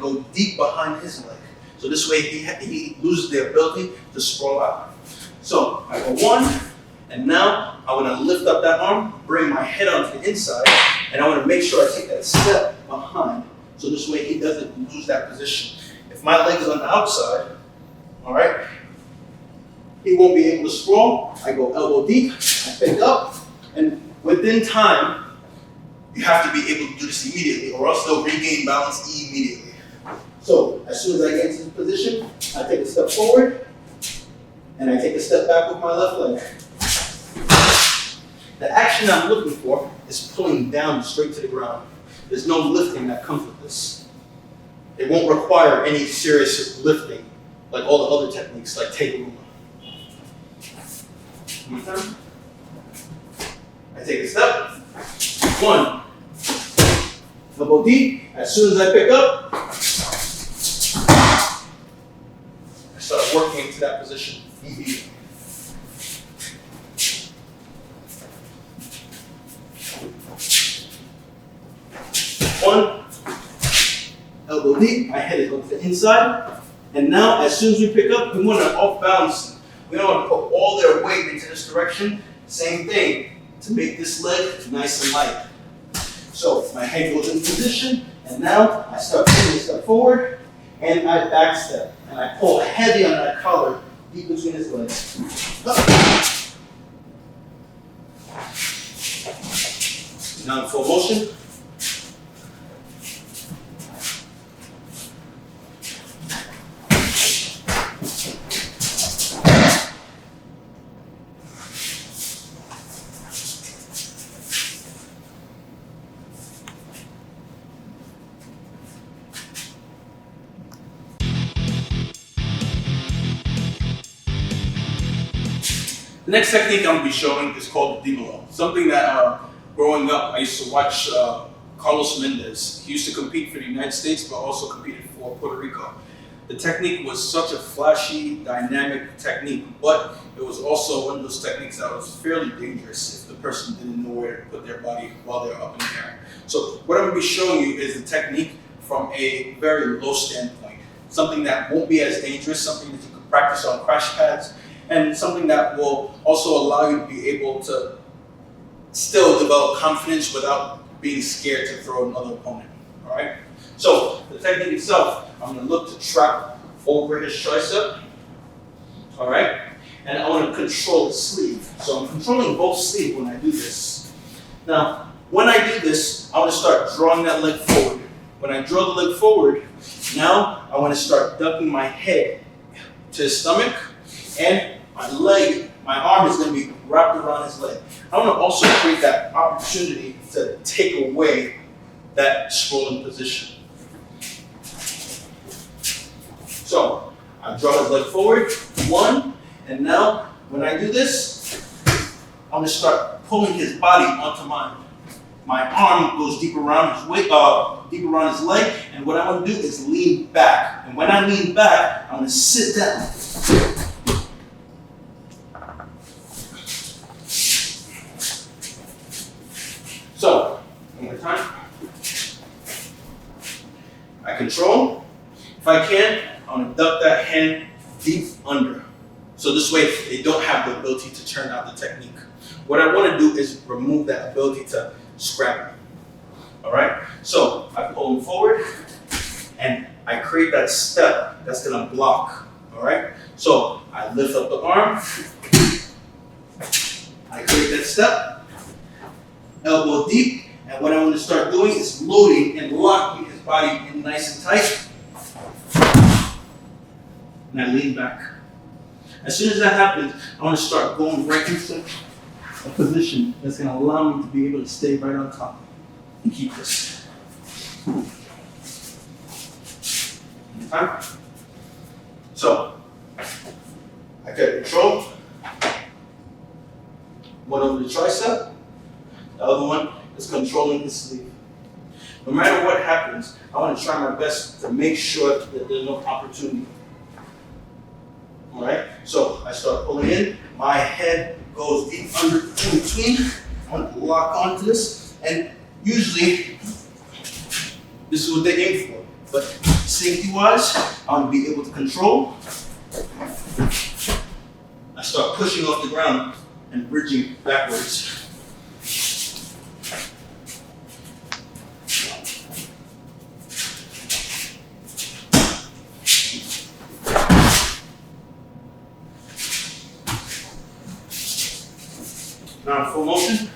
go deep behind his leg. So this way he loses the ability to sprawl out. So I go 1, and now I want to lift up that arm, bring my head onto the inside, and I want to make sure I take that step behind. So this way he doesn't lose that position. If my leg is on the outside, all right, he won't be able to sprawl. I go elbow deep, I pick up, and within time, you have to be able to do this immediately, or else they'll regain balance immediately. So as soon as I get into this position, I take a step forward, and I take a step back with my left leg. The action I'm looking for is pulling down straight to the ground. There's no lifting that comes with this. It won't require any serious lifting, like all the other techniques, like take a ruler. One time. I take a step. 1. Elbow deep. As soon as I pick up, I start working into that position immediately. 1. Elbow deep. My head is on the inside. And now, as soon as we pick up, we want to off balance. We don't want to put all their weight into this direction. Same thing to make this leg nice and light. So my head goes in position, and now I start taking a step forward, and I back step, and I pull heavy on that collar deep between his legs. Now in full motion. The next technique I'm going to be showing is called the Dimelo. Something that growing up I used to watch Carlos Mendez. He used to compete for the United States but also competed for Puerto Rico. The technique was such a flashy, dynamic technique, but it was also one of those techniques that was fairly dangerous if the person didn't know where to put their body while they're up in the air. So what I'm going to be showing you is the technique from a very low standpoint. Something that won't be as dangerous, something that you can practice on crash pads, and something that will also allow you to be able to still develop confidence without being scared to throw another opponent, all right? So the technique itself, I'm gonna look to trap over his tricep, all right? And I wanna control the sleeve. So I'm controlling both sleeves when I do this. Now, when I do this, I wanna start drawing that leg forward. When I draw the leg forward, now I wanna start ducking my head to his stomach, and my arm is going to be wrapped around his leg. I want to also create that opportunity to take away that sprawling position. So I draw his leg forward, 1, and now when I do this, I'm going to start pulling his body onto mine. My arm goes deep around his weight, deep around his leg, and what I want to do is lean back. And when I lean back, I'm going to sit down. So, one more time. I control. If I can, I want to duck that hand deep under. So this way, they don't have the ability to turn out the technique. What I want to do is remove that ability to scramble. All right? So I pull him forward, and I create that step that's going to block. All right? So I lift up the arm. I create that step. Elbow deep, and what I want to start doing is loading and locking his body in nice and tight. And I lean back. As soon as that happens, I want to start going right into a position that's going to allow me to be able to stay right on top and keep this. Time. So, I get control. One over the tricep. The other one is controlling the sleeve. No matter what happens, I want to try my best to make sure that there's no opportunity. All right? So I start pulling in. My head goes deep under in between. I want to lock onto this. And usually, this is what they aim for. But safety-wise, I want to be able to control. I start pushing off the ground and bridging backwards. Now in full motion.